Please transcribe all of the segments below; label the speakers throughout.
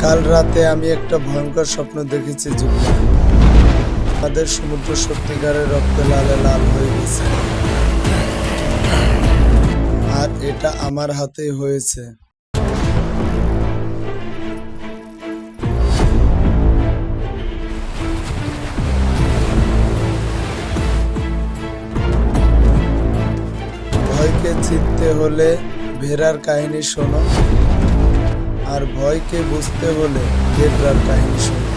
Speaker 1: কাল রাতে আমি একটা ভয়ঙ্কর স্বপ্ন দেখেছি জুবলা। আমাদের সমুদ্র সত্যিকারের রক্তে লালে লাল হয়ে গেছে, আর এটা আমার হাতেই হয়েছে। ভয়কে জিততে হলে ভেড়ার কাহিনী শোনো, আর ভয়কে বুঝতে হলে জেব্রার কাহিনী শোনো।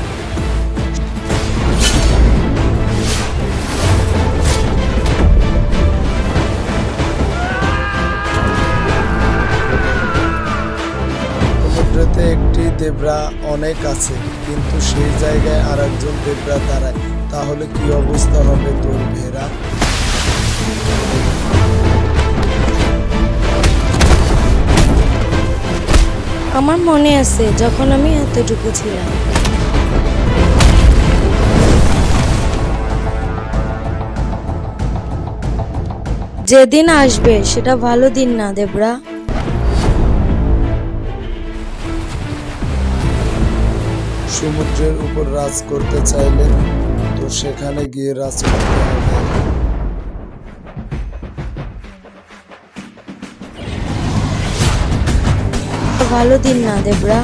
Speaker 1: সমুদ্রেতে একটি জেব্রা অনেক আছে, কিন্তু সেই জায়গায় আর একজন জেব্রা দাঁড়ায়। তাহলে কি অবস্থা হবে তোর ভেড়া?
Speaker 2: আমার মনে আছে যখন আমি এতটুকু ছিলাম। যেদিন আসবে সেটা ভালো দিন না দেবরা।
Speaker 1: সমুদ্রের উপর রাজ করতে চাইলে তো সেখানে গিয়ে রাজ করতে হবে।
Speaker 2: ভালো দিন না দেবরা।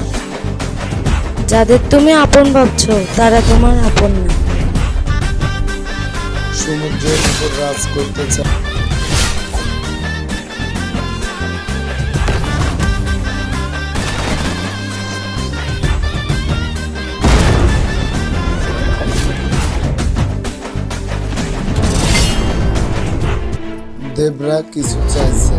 Speaker 2: যাদের তুমি আপন ভাবছো তারা তোমার আপন না।
Speaker 1: সমুদ্রের উপর রাজ করতে চাই দেবরা কিছু চাইছে।